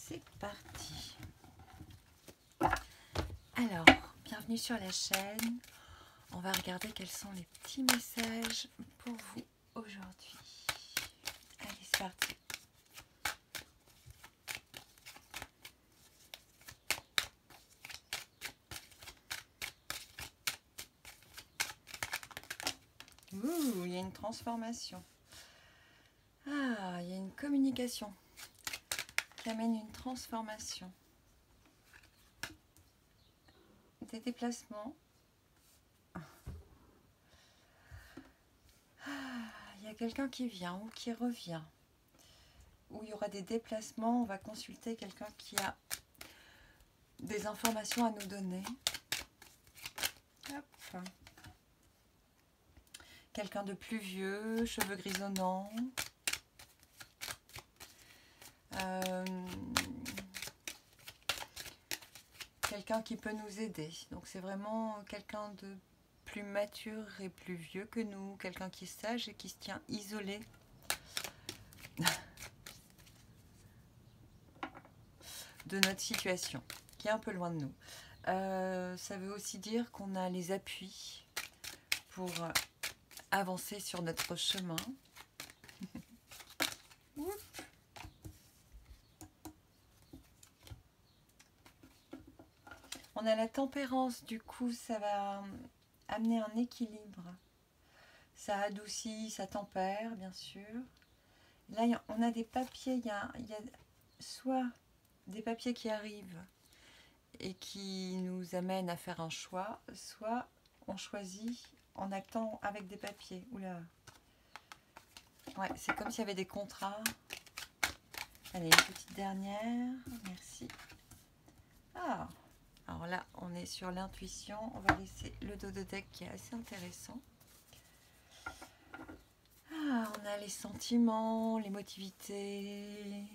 C'est parti. Alors, bienvenue sur la chaîne. On va regarder quels sont les petits messages pour vous aujourd'hui. Allez, c'est parti. Ouh, il y a une transformation. Ah, il y a une communication qui amène une transformation. Des déplacements. Il y a quelqu'un qui vient ou qui revient. Où il y aura des déplacements. On va consulter quelqu'un qui a des informations à nous donner. Hop. Quelqu'un de plus vieux, cheveux grisonnants. Quelqu'un qui peut nous aider. Donc c'est vraiment quelqu'un de plus mature et plus vieux que nous. Quelqu'un qui est sage et qui se tient isolé. De notre situation, qui est un peu loin de nous. Ça veut aussi dire qu'on a les appuis pour avancer sur notre chemin. On a la tempérance, du coup, ça va amener un équilibre. Ça adoucit, ça tempère, bien sûr. Là, on a des papiers, il y a soit des papiers qui arrivent et qui nous amènent à faire un choix, soit on choisit en actant avec des papiers. Oula. Ouais, c'est comme s'il y avait des contrats. Allez, une petite dernière. Merci. Ah, alors là, on est sur l'intuition. On va laisser le dos de deck qui est assez intéressant. Ah, on a les sentiments, l'émotivité,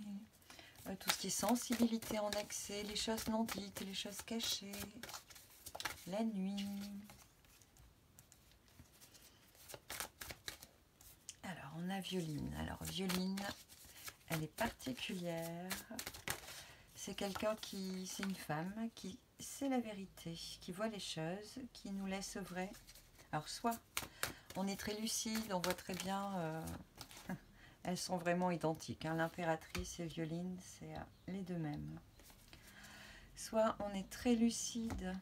tout ce qui est sensibilité en accès, les choses non dites, les choses cachées, la nuit. Alors, on a Violine. Alors, Violine, elle est particulière. C'est quelqu'un qui, c'est une femme qui sait la vérité, qui voit les choses, qui nous laisse vrai. Alors, soit on est très lucide, on voit très bien, elles sont vraiment identiques. Hein. L'impératrice et Violine, c'est les deux mêmes. Soit on est très lucide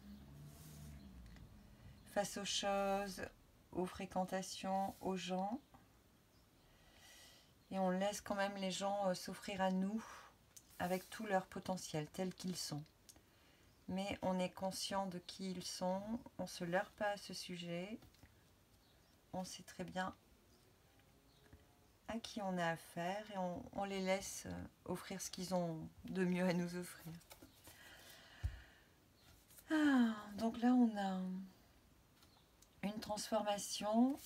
face aux choses, aux fréquentations, aux gens. Et on laisse quand même les gens s'offrir à nous avec tout leur potentiel, tels qu'ils sont. Mais on est conscient de qui ils sont, on ne se leurre pas à ce sujet. On sait très bien à qui on a affaire et on les laisse offrir ce qu'ils ont de mieux à nous offrir. Ah, donc là, on a une transformation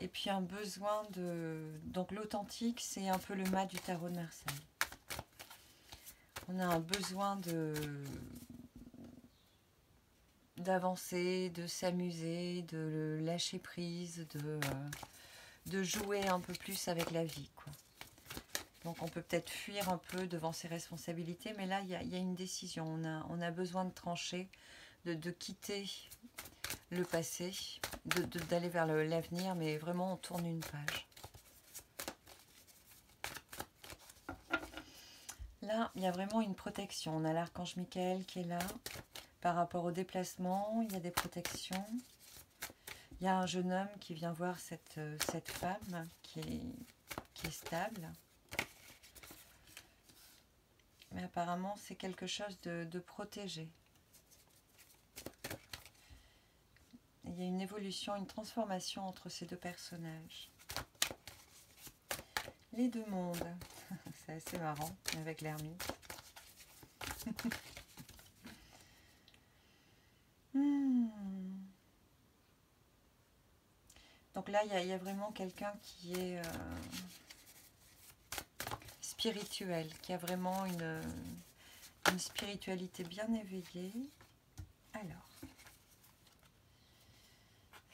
et puis un besoin de... Donc l'authentique, c'est un peu le mât du tarot de Marseille. On a un besoin d'avancer, de s'amuser, de lâcher prise, de jouer un peu plus avec la vie, quoi. Donc on peut peut-être fuir un peu devant ses responsabilités, mais là il y a une décision, on a besoin de trancher, de quitter le passé, d'aller vers l'avenir, mais vraiment on tourne une page. Là il y a vraiment une protection, on a l'archange Michael qui est là, par rapport au déplacement, il y a des protections. Il y a un jeune homme qui vient voir cette femme qui est stable. Mais apparemment, c'est quelque chose de protégé. Il y a une évolution, une transformation entre ces deux personnages. Les deux mondes. C'est assez marrant avec l'ermite. Donc là, il y a vraiment quelqu'un qui est spirituel, qui a vraiment une spiritualité bien éveillée. Alors,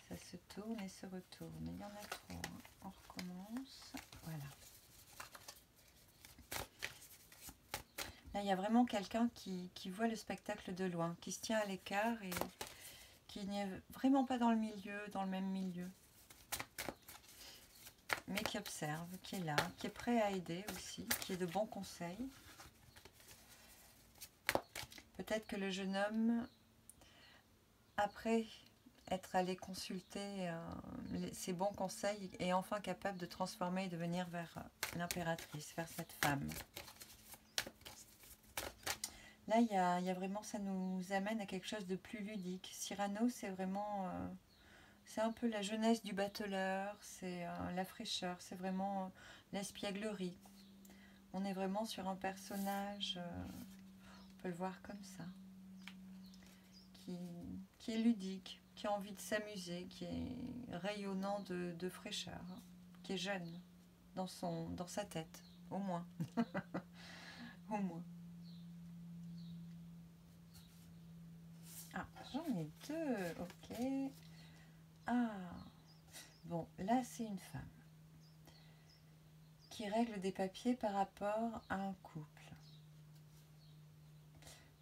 ça se tourne et se retourne. Il y en a trop. Hein. On recommence. Voilà. Là, il y a vraiment quelqu'un qui voit le spectacle de loin, qui se tient à l'écart et qui n'est vraiment pas dans le milieu, dans le même milieu. Mais qui observe, qui est là, qui est prêt à aider aussi, qui est de bons conseils. Peut-être que le jeune homme, après être allé consulter ses bons conseils, est enfin capable de transformer et de venir vers l'impératrice, vers cette femme. Là, il y a vraiment, ça nous amène à quelque chose de plus ludique. Cyrano, c'est vraiment, c'est un peu la jeunesse du battleur, c'est la fraîcheur, c'est vraiment l'espièglerie. On est vraiment sur un personnage, on peut le voir comme ça, qui est ludique, qui a envie de s'amuser, qui est rayonnant de fraîcheur, qui est jeune dans sa tête, au moins. Au moins. Ah, j'en ai deux, ok. Ah, bon, là c'est une femme qui règle des papiers par rapport à un couple.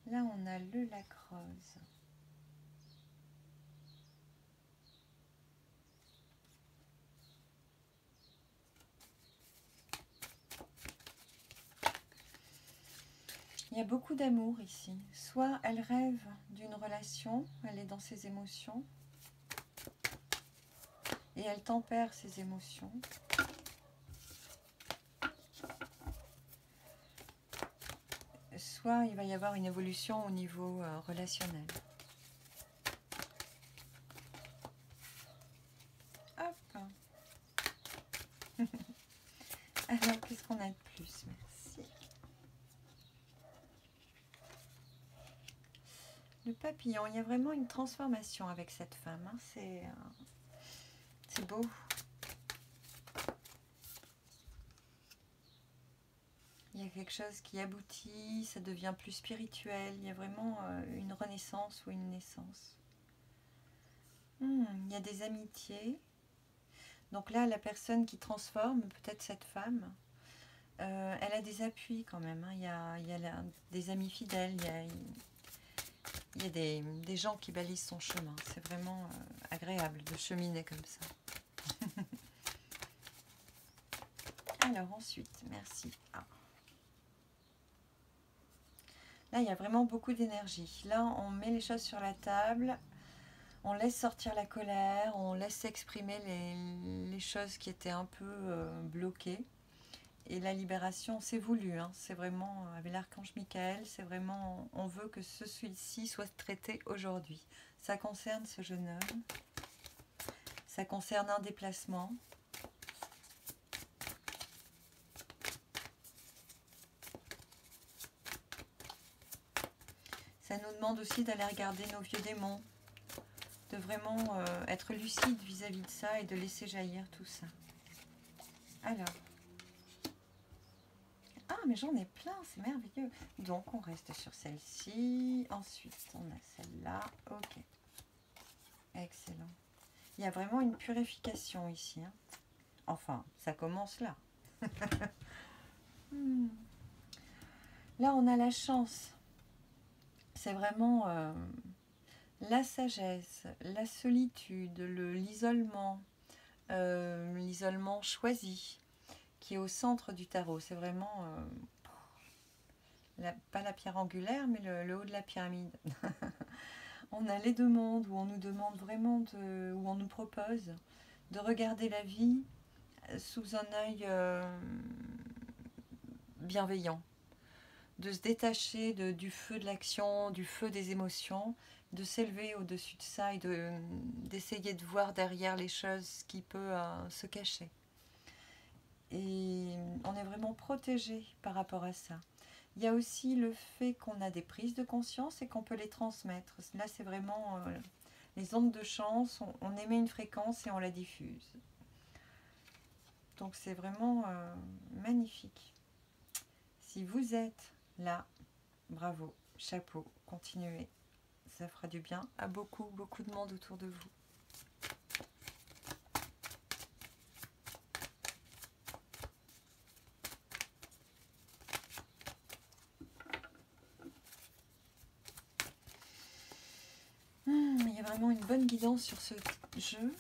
Là on a le Lacrose. Il y a beaucoup d'amour ici. Soit elle rêve d'une relation, elle est dans ses émotions, et elle tempère ses émotions. Soit il va y avoir une évolution au niveau relationnel. Hop. Alors, qu'est-ce qu'on a de plus? Merci. Le papillon, il y a vraiment une transformation avec cette femme. Hein. C'est beau. Il y a quelque chose qui aboutit, ça devient plus spirituel. Il y a vraiment une renaissance ou une naissance. Il y a des amitiés. Donc là, la personne qui transforme, peut-être cette femme, elle a des appuis quand même. Hein. Il y a des amis fidèles, il y a des gens qui balisent son chemin. C'est vraiment agréable de cheminer comme ça. Alors ensuite, merci. Ah. Là, il y a vraiment beaucoup d'énergie. Là, on met les choses sur la table, on laisse sortir la colère, on laisse s'exprimer les choses qui étaient un peu bloquées. Et la libération, c'est voulu, hein. C'est vraiment, avec l'archange Michael, c'est vraiment, on veut que celui-ci soit traité aujourd'hui. Ça concerne ce jeune homme, ça concerne un déplacement. Ça nous demande aussi d'aller regarder nos vieux démons, de vraiment être lucide vis-à-vis de ça et de laisser jaillir tout ça. Alors, ah mais j'en ai plein, c'est merveilleux. Donc on reste sur celle-ci, ensuite on a celle-là, ok. Excellent. Il y a vraiment une purification ici. Hein. Enfin, ça commence là. Là on a la chance. C'est vraiment la sagesse, la solitude, l'isolement choisi qui est au centre du tarot. C'est vraiment, pas la pierre angulaire, mais le haut de la pyramide. On a les deux mondes où on nous demande vraiment, où on nous propose de regarder la vie sous un œil bienveillant, de se détacher du feu de l'action, du feu des émotions, de s'élever au-dessus de ça et d'essayer de voir derrière les choses qui peut se cacher. Et on est vraiment protégé par rapport à ça. Il y a aussi le fait qu'on a des prises de conscience et qu'on peut les transmettre. Là, c'est vraiment les ondes de chance. On émet une fréquence et on la diffuse. Donc, c'est vraiment magnifique. Si vous êtes là, bravo, chapeau, continuez. Ça fera du bien à beaucoup, beaucoup de monde autour de vous. vraiment une bonne guidance sur ce jeu.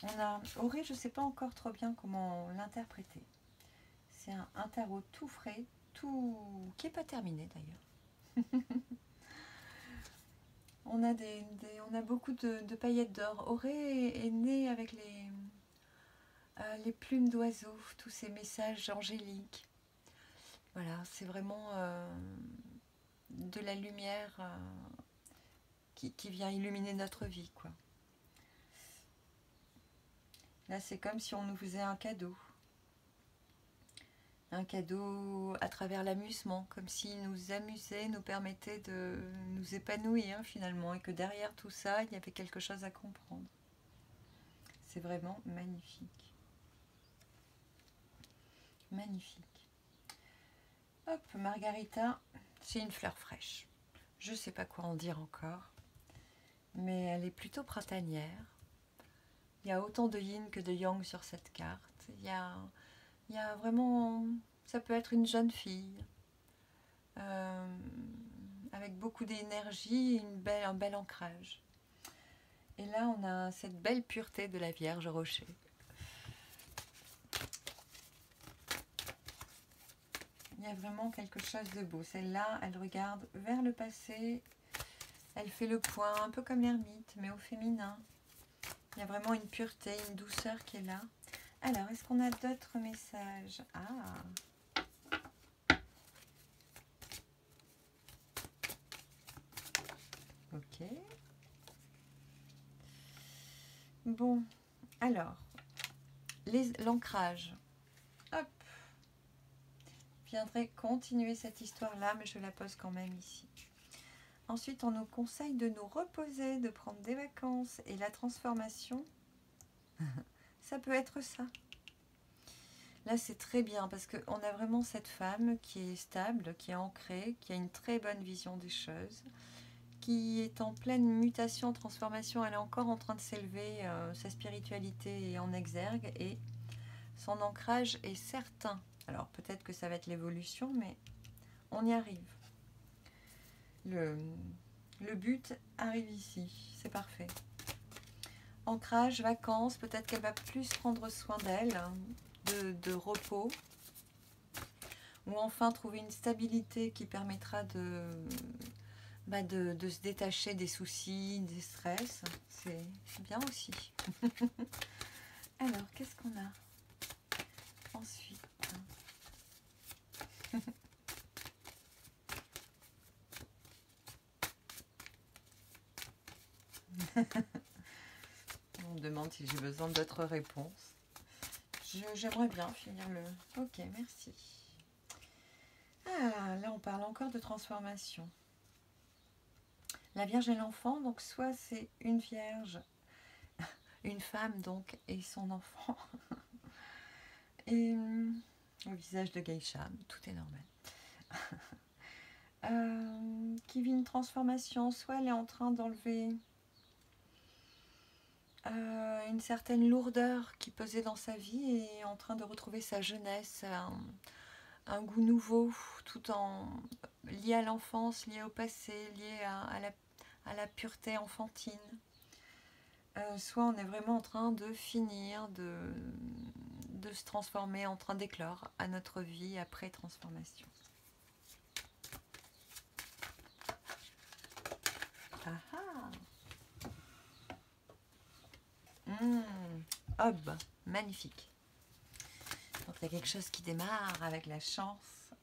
On a Auré, je ne sais pas encore trop bien comment l'interpréter. C'est un tarot tout frais, tout qui n'est pas terminé d'ailleurs. On a beaucoup de paillettes d'or. Auré est né avec les plumes d'oiseaux, tous ces messages angéliques. Voilà, c'est vraiment de la lumière qui vient illuminer notre vie, quoi. Là, c'est comme si on nous faisait un cadeau. Un cadeau à travers l'amusement, comme s'il nous amusait, nous permettait de nous épanouir finalement, et que derrière tout ça, il y avait quelque chose à comprendre. C'est vraiment magnifique. Magnifique. Hop, Margarita, c'est une fleur fraîche. Je ne sais pas quoi en dire encore, mais elle est plutôt printanière. Il y a autant de yin que de yang sur cette carte. Il y a vraiment... Ça peut être une jeune fille, avec beaucoup d'énergie et un bel ancrage. Et là, on a cette belle pureté de la Vierge Rocher. Il y a vraiment quelque chose de beau. Celle-là, elle regarde vers le passé. Elle fait le point, un peu comme l'ermite, mais au féminin. Il y a vraiment une pureté, une douceur qui est là. Alors, est-ce qu'on a d'autres messages? Ah! Ok. Bon, alors, l'ancrage. Hop. Je viendrai continuer cette histoire-là, mais je la pose quand même ici. Ensuite, on nous conseille de nous reposer, de prendre des vacances. Et la transformation, ça peut être ça. Là, c'est très bien parce qu'on a vraiment cette femme qui est stable, qui est ancrée, qui a une très bonne vision des choses, qui est en pleine mutation, transformation. Elle est encore en train de s'élever, sa spiritualité est en exergue et son ancrage est certain. Alors, peut-être que ça va être l'évolution, mais on y arrive. Le but arrive ici, c'est parfait. Ancrage, vacances, peut-être qu'elle va plus prendre soin d'elle, de repos, ou enfin trouver une stabilité qui permettra de se détacher des soucis, des stress. C'est bien aussi. Alors, qu'est-ce qu'on a ensuite? On me demande si j'ai besoin d'autres réponses. J'aimerais bien finir le... Ok, merci. Ah, là on parle encore de transformation. La Vierge et l'enfant, donc soit c'est une Vierge, une femme donc, et son enfant. Et au visage de Geisha, tout est normal. Qui vit une transformation, soit elle est en train d'enlever une certaine lourdeur qui pesait dans sa vie et est en train de retrouver sa jeunesse, un goût nouveau, tout en lié à l'enfance, lié au passé, lié à la pureté enfantine. Soit on est vraiment en train de finir, de se transformer, en train d'éclore à notre vie après transformation. Ah ah. Hob, magnifique. Donc il y a quelque chose qui démarre avec la chance.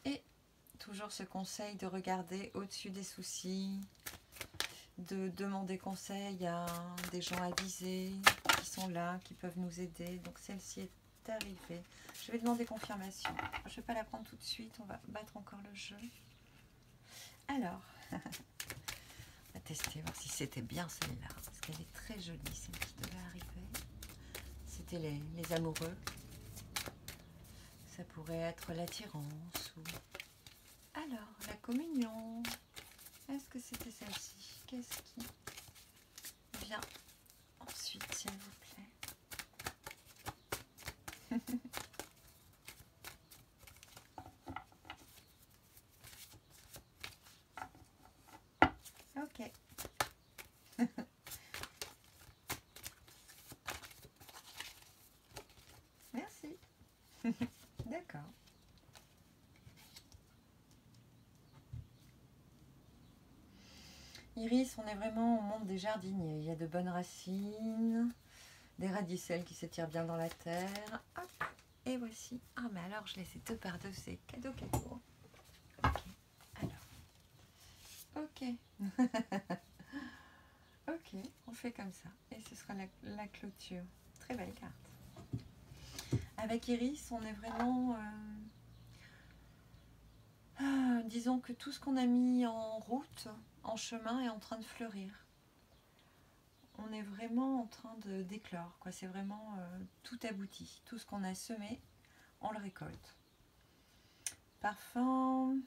Et toujours ce conseil de regarder au-dessus des soucis, de demander conseil à des gens avisés qui sont là, qui peuvent nous aider. Donc celle-ci est arrivée. Je vais demander confirmation. Je ne vais pas la prendre tout de suite, on va battre encore le jeu. Alors, on va tester, voir si c'était bien celle-là. Parce qu'elle est très jolie, celle qui devait arriver. C'était les amoureux. Ça pourrait être l'attirance ou... Alors, la communion. Est-ce que c'était celle-ci? Qu'est-ce qui vient ensuite, s'il vous plaît? Ok. Iris, on est vraiment au monde des jardiniers. Il y a de bonnes racines, des radicelles qui s'étirent bien dans la terre. Hop, et voici. Ah, mais alors, je les ai deux par deux, c'est cadeau, cadeau. Ok, alors. Ok. Ok, on fait comme ça. Et ce sera la clôture. Très belle carte. Avec Iris, on est vraiment... disons que tout ce qu'on a mis en route, en chemin, est en train de fleurir. On est vraiment en train d'éclore, quoi. C'est vraiment tout abouti. Tout ce qu'on a semé, on le récolte. Parfum,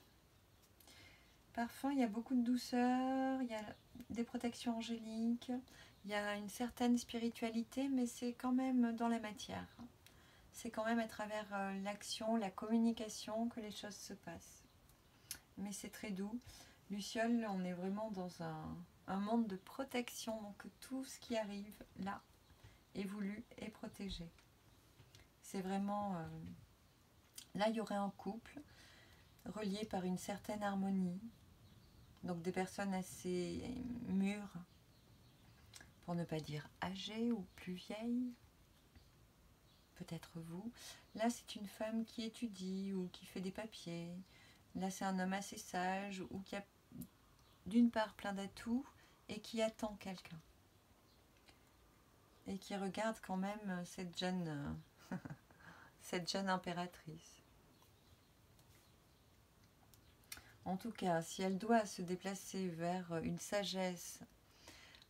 il y a beaucoup de douceur, il y a des protections angéliques, il y a une certaine spiritualité, mais c'est quand même dans la matière. C'est quand même à travers l'action, la communication que les choses se passent. Mais c'est très doux. Luciole, on est vraiment dans un monde de protection, donc tout ce qui arrive là est voulu et protégé. C'est vraiment... là, il y aurait un couple relié par une certaine harmonie, donc des personnes assez mûres, pour ne pas dire âgées ou plus vieilles, peut-être vous. Là, c'est une femme qui étudie ou qui fait des papiers. Là, c'est un homme assez sage ou qui a d'une part plein d'atouts et qui attend quelqu'un. Et qui regarde quand même cette jeune impératrice. En tout cas, si elle doit se déplacer vers une sagesse,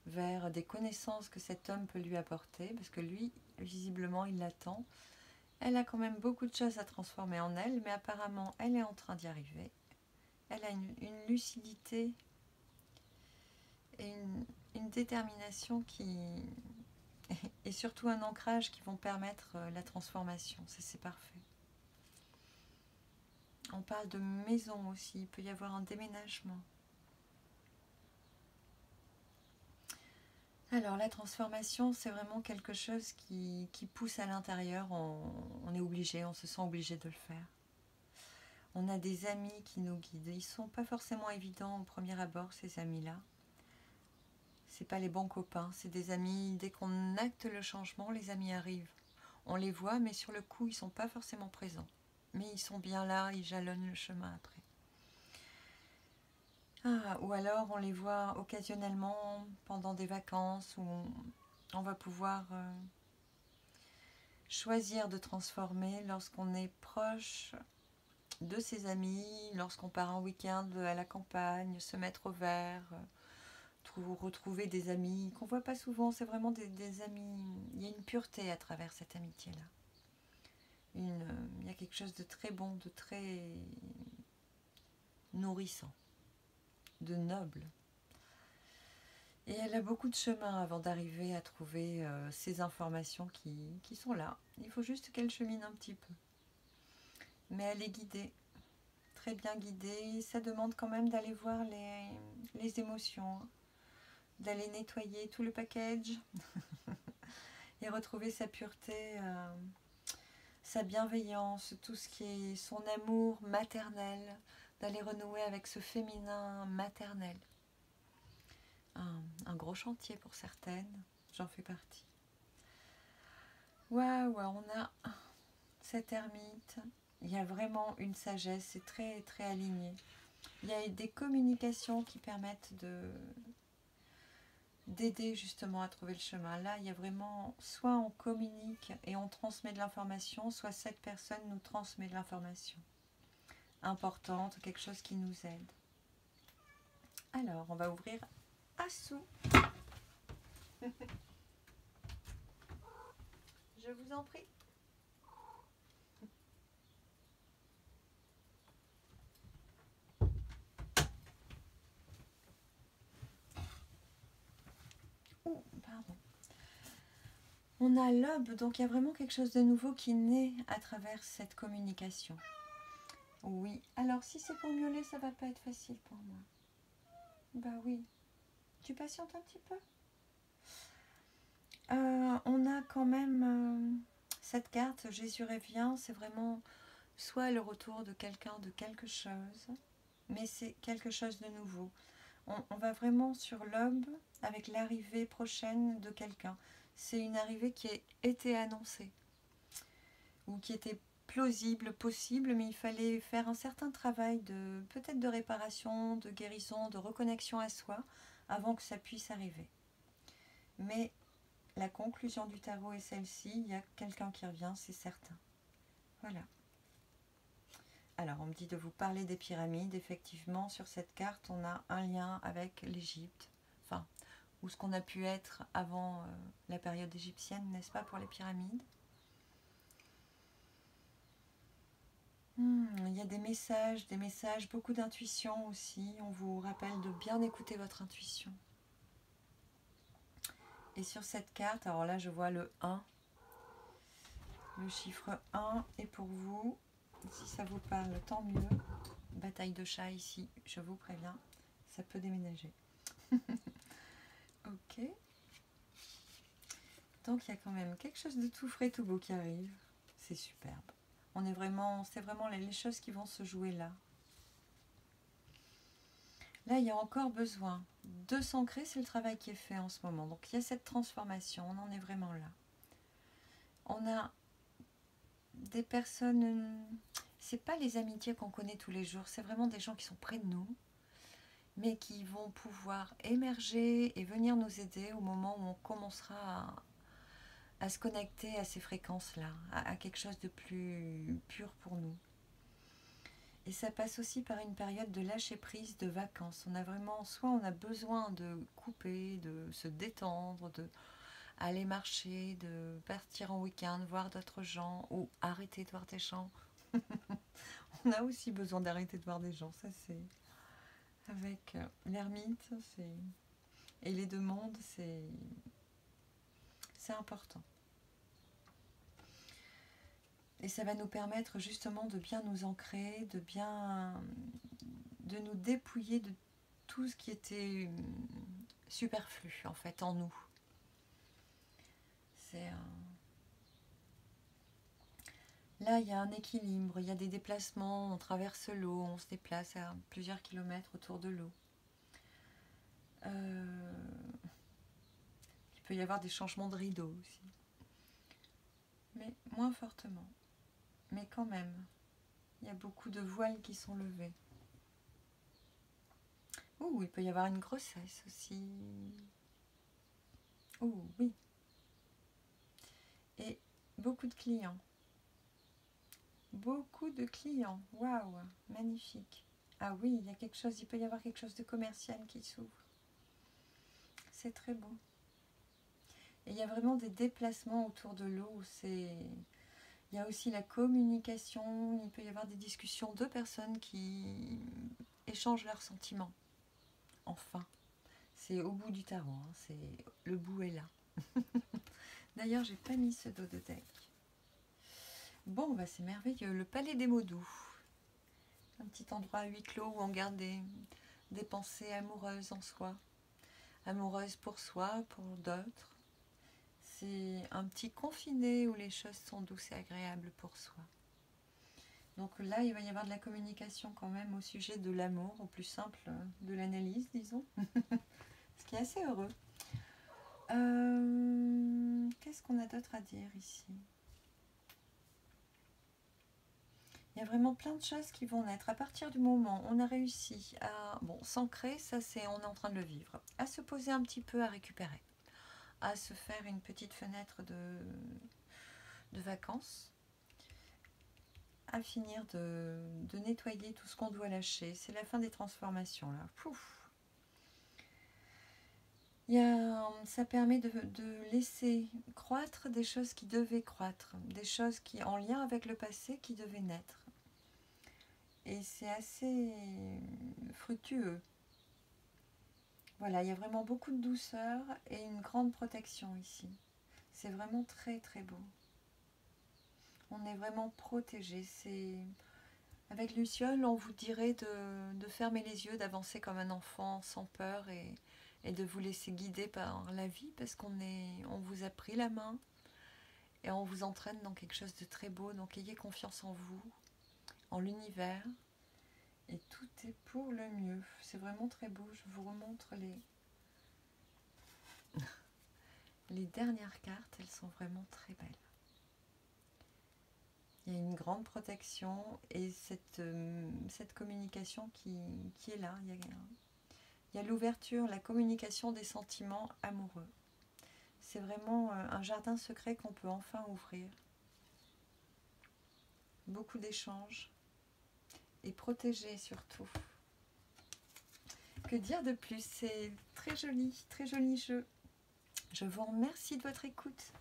vers des connaissances que cet homme peut lui apporter, parce que lui, visiblement, il l'attend, elle a quand même beaucoup de choses à transformer en elle, mais apparemment, elle est en train d'y arriver. Elle a une lucidité et une détermination qui... et surtout un ancrage qui vont permettre la transformation. Ça, c'est parfait. On parle de maison aussi, il peut y avoir un déménagement. Alors la transformation, c'est vraiment quelque chose qui pousse à l'intérieur, on est obligé, on se sent obligé de le faire. On a des amis qui nous guident, ils ne sont pas forcément évidents au premier abord, ces amis-là. C'est pas les bons copains, c'est des amis, dès qu'on acte le changement, les amis arrivent. On les voit, mais sur le coup, ils ne sont pas forcément présents. Mais ils sont bien là, ils jalonnent le chemin après. Ah, ou alors on les voit occasionnellement pendant des vacances où on va pouvoir choisir de transformer lorsqu'on est proche de ses amis, lorsqu'on part en week-end à la campagne, se mettre au vert, retrouver des amis qu'on ne voit pas souvent. C'est vraiment des amis, il y a une pureté à travers cette amitié-là. Il y a quelque chose de très bon, de très nourrissant, de noble. Et elle a beaucoup de chemin avant d'arriver à trouver ces informations qui sont là. Il faut juste qu'elle chemine un petit peu. Mais elle est guidée, très bien guidée. Ça demande quand même d'aller voir les émotions, d'aller nettoyer tout le package et retrouver sa pureté, sa bienveillance, tout ce qui est son amour maternel, d'aller renouer avec ce féminin maternel. Un gros chantier pour certaines, j'en fais partie. Waouh, on a cette ermite, il y a vraiment une sagesse, c'est très très aligné. Il y a des communications qui permettent d'aider justement à trouver le chemin. Là, il y a vraiment, soit on communique et on transmet de l'information, soit cette personne nous transmet de l'information importante, quelque chose qui nous aide. Alors, on va ouvrir Assou. Je vous en prie. Oh, pardon. On a l'aube, donc il y a vraiment quelque chose de nouveau qui naît à travers cette communication. Oui, alors si c'est pour miauler, ça va pas être facile pour moi. Bah oui. Tu patientes un petit peu? On a quand même cette carte, Jésus revient, c'est vraiment soit le retour de quelqu'un, de quelque chose, mais c'est quelque chose de nouveau. On va vraiment sur l'aube avec l'arrivée prochaine de quelqu'un. C'est une arrivée qui a été annoncée ou qui était plausible, possible, mais il fallait faire un certain travail de peut-être de réparation, de guérison, de reconnexion à soi avant que ça puisse arriver. Mais la conclusion du tarot est celle-ci, il y a quelqu'un qui revient, c'est certain. Voilà. Alors, on me dit de vous parler des pyramides. Effectivement, sur cette carte, on a un lien avec l'Égypte. Enfin, ou ce qu'on a pu être avant la période égyptienne, n'est-ce pas, pour les pyramides. Il y a des messages, beaucoup d'intuition aussi. On vous rappelle de bien écouter votre intuition. Et sur cette carte, alors là, je vois le 1. Le chiffre 1 est pour vous. Si ça vous parle, tant mieux. Bataille de chat ici, je vous préviens, ça peut déménager. Ok. Donc il y a quand même quelque chose de tout frais, tout beau qui arrive. C'est superbe. On est vraiment, c'est vraiment les choses qui vont se jouer là. Là, il y a encore besoin de s'ancrer, c'est le travail qui est fait en ce moment. Donc il y a cette transformation, on en est vraiment là. On a des personnes, c'est pas les amitiés qu'on connaît tous les jours, c'est vraiment des gens qui sont près de nous, mais qui vont pouvoir émerger et venir nous aider au moment où on commencera à se connecter à ces fréquences-là, à quelque chose de plus pur pour nous. Et ça passe aussi par une période de lâcher prise, de vacances. On a vraiment, soit on a besoin de couper, de se détendre, de aller marcher, de partir en week-end, voir d'autres gens, ou arrêter de voir des gens. On a aussi besoin d'arrêter de voir des gens, ça c'est... Avec l'ermite, c'est... Et les deux mondes, c'est important. Et ça va nous permettre justement de bien nous ancrer, de nous dépouiller de tout ce qui était superflu en fait en nous. Là, il y a un équilibre, il y a des déplacements, on traverse l'eau, on se déplace à plusieurs kilomètres autour de l'eau. Il peut y avoir des changements de rideau aussi. Mais moins fortement. Mais quand même, il y a beaucoup de voiles qui sont levés. Ouh, il peut y avoir une grossesse aussi. Ouh, oui. Et beaucoup de clients. Beaucoup de clients. Waouh, magnifique. Ah oui, il y a quelque chose, il peut y avoir quelque chose de commercial qui s'ouvre. C'est très beau. Et il y a vraiment des déplacements autour de l'eau. Il y a aussi la communication. Il peut y avoir des discussions de personnes qui échangent leurs sentiments. Enfin, c'est au bout du tarot. Hein. Le bout est là. D'ailleurs, j'ai pas mis ce dos de deck. Bon, bah c'est merveilleux. Le palais des mots doux. Un petit endroit à huis clos où on garde des pensées amoureuses en soi. Amoureuses pour soi, pour d'autres. C'est un petit confiné où les choses sont douces et agréables pour soi. Donc là, il va y avoir de la communication quand même au sujet de l'amour, au plus simple de l'analyse, disons. Ce qui est assez heureux. Qu'est-ce qu'on a d'autre à dire ici ? Il y a vraiment plein de choses qui vont naître. À partir du moment où on a réussi à s'ancrer, ça c'est, on est en train de le vivre, à se poser un petit peu, à récupérer, à se faire une petite fenêtre de vacances, à finir de nettoyer tout ce qu'on doit lâcher. C'est la fin des transformations là. Pouf. Ça permet de laisser croître des choses qui devaient croître, des choses qui en lien avec le passé qui devaient naître. Et c'est assez fructueux. Voilà, il y a vraiment beaucoup de douceur et une grande protection ici. C'est vraiment très très beau. On est vraiment protégé. Avec Luciole, on vous dirait de fermer les yeux, d'avancer comme un enfant sans peur et de vous laisser guider par la vie parce on vous a pris la main et on vous entraîne dans quelque chose de très beau. Donc ayez confiance en vous, en l'univers Et tout est pour le mieux. C'est vraiment très beau. Je vous remontre les dernières cartes. Elles sont vraiment très belles. Il y a une grande protection et cette communication qui est là. Il y a l'ouverture, la communication des sentiments amoureux. C'est vraiment un jardin secret qu'on peut enfin ouvrir. Beaucoup d'échanges et protégés surtout. Que dire de plus? C'est très joli jeu. Je vous remercie de votre écoute.